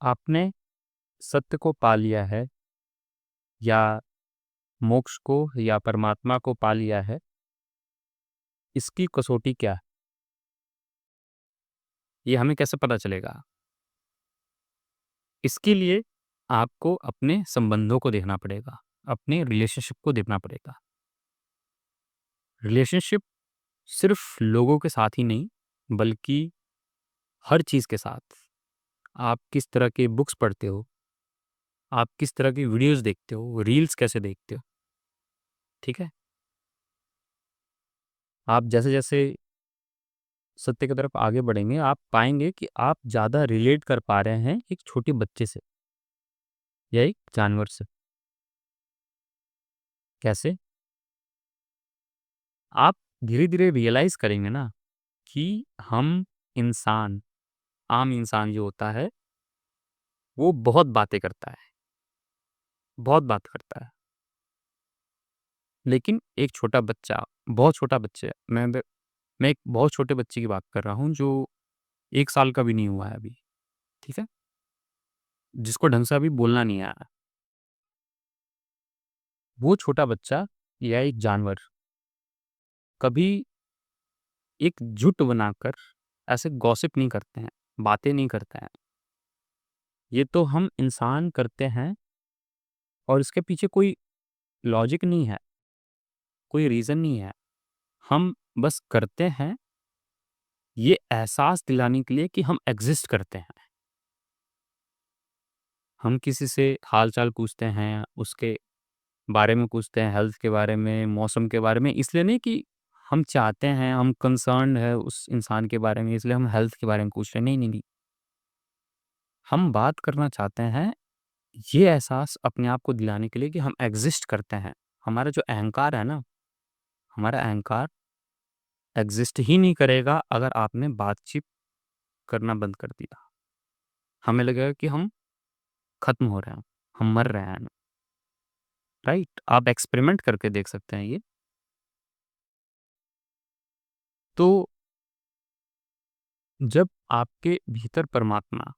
आपने सत्य को पा लिया है या मोक्ष को या परमात्मा को पा लिया है, इसकी कसौटी क्या है? ये हमें कैसे पता चलेगा? इसके लिए आपको अपने संबंधों को देखना पड़ेगा, अपने रिलेशनशिप को देखना पड़ेगा। रिलेशनशिप सिर्फ लोगों के साथ ही नहीं, बल्कि हर चीज़ के साथ। आप किस तरह के बुक्स पढ़ते हो, आप किस तरह की वीडियोज़ देखते हो, रील्स कैसे देखते हो, ठीक है? आप जैसे-जैसे सत्य की तरफ आगे बढ़ेंगे, आप पाएँगे कि आप ज़्यादा रिलेट कर पा रहे हैं एक छोटे बच्चे से या एक जानवर से। कैसे? आप धीरे-धीरे रियलाइज़ करेंगे ना कि हम इंसान, आम इंसान जो होता है, वो बहुत बातें करता है, बहुत बात करता है। लेकिन एक छोटा बच्चा, बहुत छोटा बच्चा मैं एक बहुत छोटे बच्चे की बात कर रहा हूँ जो 1 साल का भी नहीं हुआ है अभी, ठीक है? जिसको ढंग से अभी बोलना नहीं आया। वो छोटा बच्चा या एक जानवर कभी एक जुट बनाकर ऐसे गॉसिप नहीं करते हैं, बातें नहीं करते हैं। ये तो हम इंसान करते हैं और इसके पीछे कोई लॉजिक नहीं है, कोई रीज़न नहीं है। हम बस करते हैं ये एहसास दिलाने के लिए कि हम एग्ज़िस्ट करते हैं। हम किसी से हाल-चाल पूछते हैं, उसके बारे में पूछते हैं, हेल्थ के बारे में, मौसम के बारे में, इसलिए नहीं कि हम चाहते हैं, हम कंसर्न्ड है उस इंसान के बारे में, इसलिए हम हेल्थ के बारे में पूछ रहे हैं। नहीं, नहीं, नहीं। हम बात करना चाहते हैं, ये एहसास अपने आप को दिलाने के लिए कि हम एग्ज़िस्ट करते हैं। हमारा जो अहंकार है ना, हमारा अहंकार एग्ज़िस्ट ही नहीं करेगा अगर आपने बातचीत करना बंद कर दिया। हमें लगेगा कि हम खत्म हो रहे हैं, हम मर रहे हैं, राइट? आप एक्सपेरिमेंट करके देख सकते हैं ये। तो जब आपके भीतर परमात्मा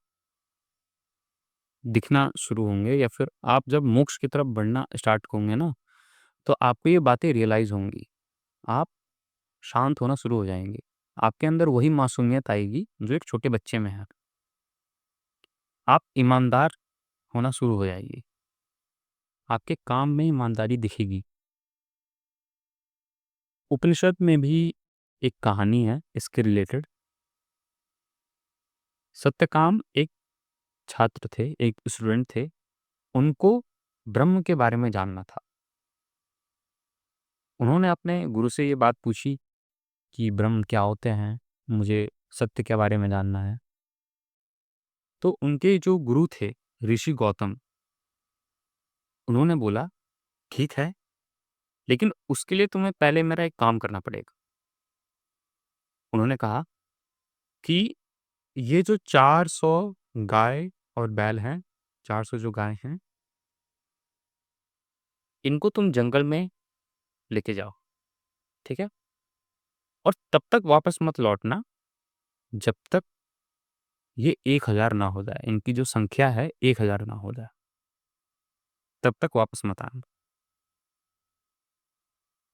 दिखना शुरू होंगे या फिर आप जब मोक्ष की तरफ बढ़ना स्टार्ट होंगे ना, तो आपको ये बातें रियलाइज़ होंगी। आप शांत होना शुरू हो जाएँगे। आपके अंदर वही मासूमियत आएगी जो एक छोटे बच्चे में है। आप ईमानदार होना शुरू हो जाएगी। आपके काम में ईमानदारी दिखेगी। उपनिषद में भी एक कहानी है इसके रिलेटेड। सत्यकाम एक छात्र थे, एक स्टूडेंट थे। उनको ब्रह्म के बारे में जानना था। उन्होंने अपने गुरु से ये बात पूछी कि ब्रह्म क्या होते हैं? मुझे सत्य के बारे में जानना है। तो उनके जो गुरु थे, ऋषि गौतम, उन्होंने बोला, "ठीक है, लेकिन उसके लिए तुम्हें पहले मेरा एक काम करना पड़ेगा।" उन्होंने कहा कि ये जो 400 गाय और बैल हैं, 400 जो गाय हैं, इनको तुम जंगल में लेके जाओ, ठीक है? और तब तक वापस मत लौटना, जब तक ये 1000 ना हो जाए। इनकी जो संख्या है 1000 ना हो जाए, तब तक वापस मत आना।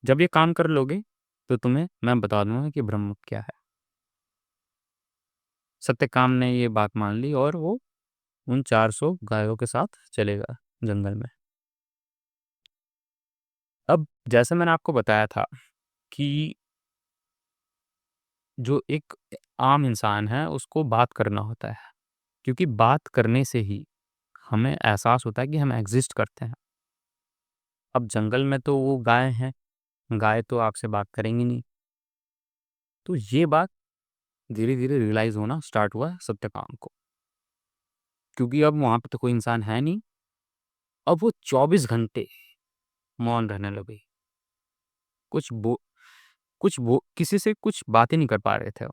जब ये काम कर लोगे, तो तुम्हें मैं बता दूँगा कि ब्रह्म क्या है। सत्यकाम ने ये बात मान ली और वो उन 400 गायों के साथ चलेगा जंगल में। अब जैसे मैंने आपको बताया था कि जो एक आम इंसान है उसको बात करना होता है, क्योंकि बात करने से ही हमें एहसास होता है कि हम एग्ज़िस्ट करते हैं। अब जंगल में तो वो गाय हैं, गाय तो आपसे बात करेंगी नहीं। तो ये बात धीरे-धीरे रियलाइज़ होना स्टार्ट हुआ सत्यकाम को, क्योंकि अब वहाँ पे तो कोई इंसान है नहीं। अब वो 24 घंटे मौन रहने लगे। कुछ बो कुछ वो किसी से कुछ बातें नहीं कर पा रहे थे।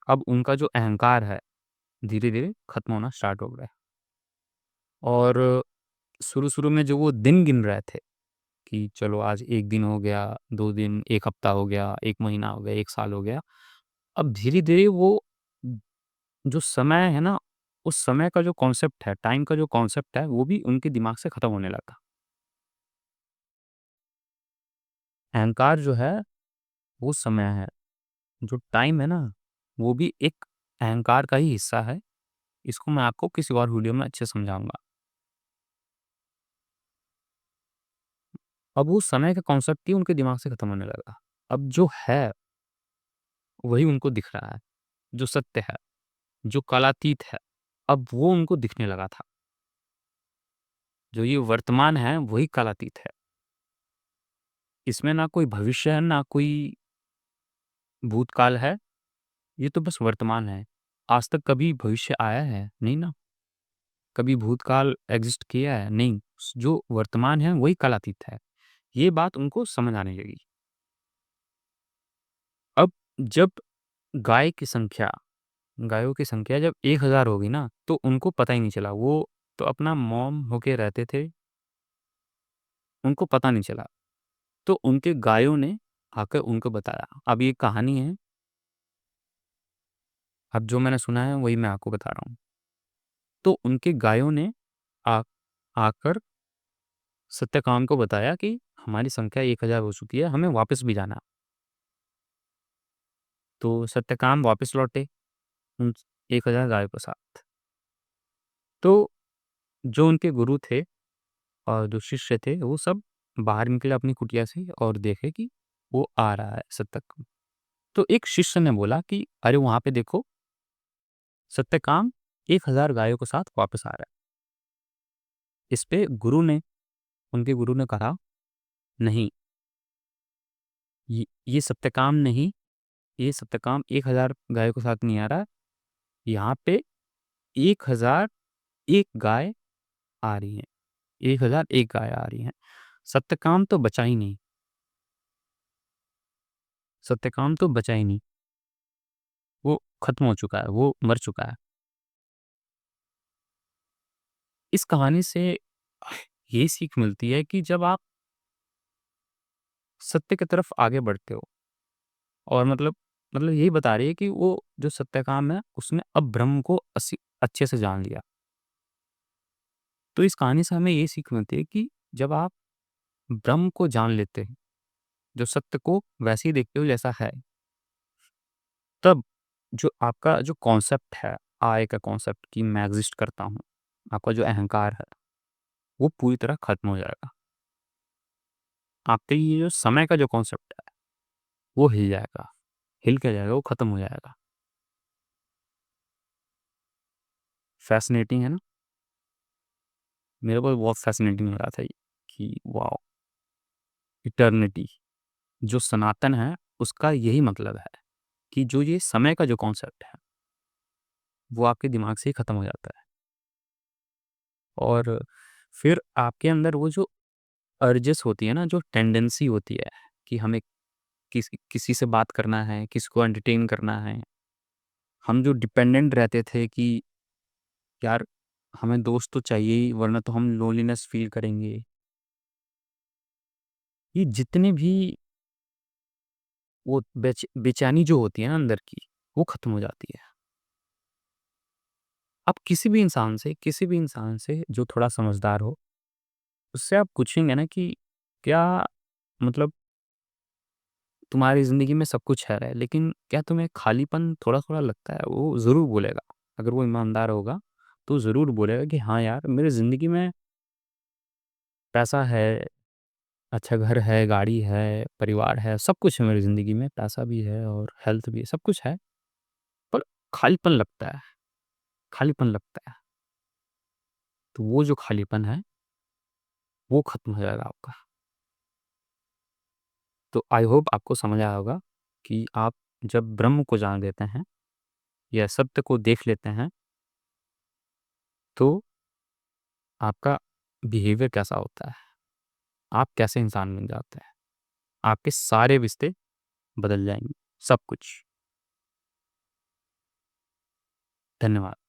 अब उनका जो अहंकार है, धीरे-धीरे खत्म होना स्टार्ट हो गया। और शुरू-शुरू में जो वो दिन गिन रहे थे कि चलो आज 1 दिन हो गया, 2 दिन, 1 हफ्ता हो गया, 1 महीना हो गया, 1 साल हो गया। अब धीरे-धीरे वो जो समय है ना, उस समय का जो कॉन्सेप्ट है, टाइम का जो कॉन्सेप्ट है, वो भी उनके दिमाग से खत्म होने लगा। अहंकार जो है, वो समय है। जो टाइम है ना, वो भी एक अहंकार का ही हिस्सा है। इसको मैं आपको किसी और वीडियो में अच्छे से समझाऊँगा। अब वो समय का कॉन्सेप्ट ही उनके दिमाग से खत्म होने लगा। अब जो है, वही उनको दिख रहा है, जो सत्य है, जो कालातीत है, अब वो उनको दिखने लगा था। जो ये वर्तमान है, वही कालातीत है। इसमें ना कोई भविष्य है, ना कोई भूतकाल है, ये तो बस वर्तमान है। आज तक कभी भविष्य आया है? नहीं ना। कभी भूतकाल एग्ज़िस्ट किया है? नहीं। जो वर्तमान है, वही कालातीत है। ये बात उनको समझ आने लगी। अब जब गाय की संख्या गायों की संख्या जब 1000 होगी ना, तो उनको पता ही नहीं चला। वो तो अपना मौन होके रहते थे, उनको पता नहीं चला। तो उनके गायों ने आकर उनको बताया। अब ये कहानी है, अब जो मैंने सुना है वही मैं आपको बता रहा हूँ। तो उनके गायों ने आ आकर सत्यकाम को बताया कि हमारी संख्या 1000 हो चुकी है, हमें वापस भी जाना। तो सत्यकाम वापस लौटे उन 1000 गायों के साथ। तो जो उनके गुरु थे और जो शिष्य थे, वो सब बाहर निकले अपनी कुटिया से और देखे कि वो आ रहा है सत्यकाम। तो एक शिष्य ने बोला कि अरे वहाँ पे देखो, सत्यकाम 1000 गायों के साथ वापस आ रहा है। इस पे उनके गुरु ने कहा, नहीं, ये सत्यकाम नहीं, ये सत्यकाम 1000 गायों के साथ नहीं आ रहा, यहाँ पे 1001 गाय आ रही हैं, 1001 गाय आ रही हैं। सत्यकाम तो बचा ही नहीं, सत्यकाम तो बचा ही नहीं, वो खत्म हो चुका है, वो मर चुका है। इस कहानी से ये सीख मिलती है कि जब आप सत्य की तरफ आगे बढ़ते हो और मतलब यही बता रही है कि वो जो सत्यकाम है, उसने अब ब्रह्म को अच्छे से जान लिया। तो इस कहानी से हमें ये सीख मिलती है कि जब आप ब्रह्म को जान लेते हैं, जो सत्य को वैसे ही देखते हो जैसा है, तब जो आपका जो कॉन्सेप्ट है, I का कॉन्सेप्ट कि मैं एग्ज़िस्ट करता हूँ, आपका जो अहंकार है, वो पूरी तरह खत्म हो जाएगा। आपके ये जो समय का जो कॉन्सेप्ट है, वो हिल जाएगा। हिल क्या जाएगा, वो खत्म हो जाएगा। फ़ैसिनेटिंग है ना? मेरे को बहुत फ़ैसिनेटिंग लगा था ये कि वॉव! इटर्निटी जो सनातन है, उसका यही मतलब है कि जो ये समय का जो कॉन्सेप्ट है, वो आपके दिमाग से ही खत्म हो जाता है। और फिर आपके अंदर वो जो अर्जेस होती है ना, जो टेंडेंसी होती है कि हमें किसी से बात करना है, किसी को एंटरटेन करना है। हम जो डिपेंडेंट रहते थे कि यार हमें दोस्त तो चाहिए ही वरना तो हम लोनलीनेस फ़ील करेंगे। ये जितने भी वो बेचैनी जो होती है ना अंदर की, वो खत्म हो जाती है। आप किसी भी इंसान से जो थोड़ा समझदार हो, उससे आप पूछेंगे ना कि क्या मतलब तुम्हारी ज़िंदगी में सब कुछ है, लेकिन क्या तुम्हें खालीपन थोड़ा-थोड़ा लगता है? वो ज़रूर बोलेगा। अगर वो ईमानदार होगा, तो ज़रूर बोलेगा कि हाँ यार, मेरी ज़िंदगी में पैसा है, अच्छा घर है, गाड़ी है, परिवार है, सब कुछ है मेरी ज़िंदगी में, पैसा भी है और हेल्थ भी है, सब कुछ है, पर खालीपन लगता है, खालीपन लगता है। तो वो जो खालीपन है, वो खत्म हो जाएगा आपका। तो आई होप आपको समझ आया होगा कि आप जब ब्रह्म को जान लेते हैं या सत्य को देख लेते हैं, तो आपका बिहेवियर कैसा होता है, आप कैसे इंसान बन जाते हैं, आपके सारे रिश्ते बदल जाएँगे, सब कुछ। धन्यवाद।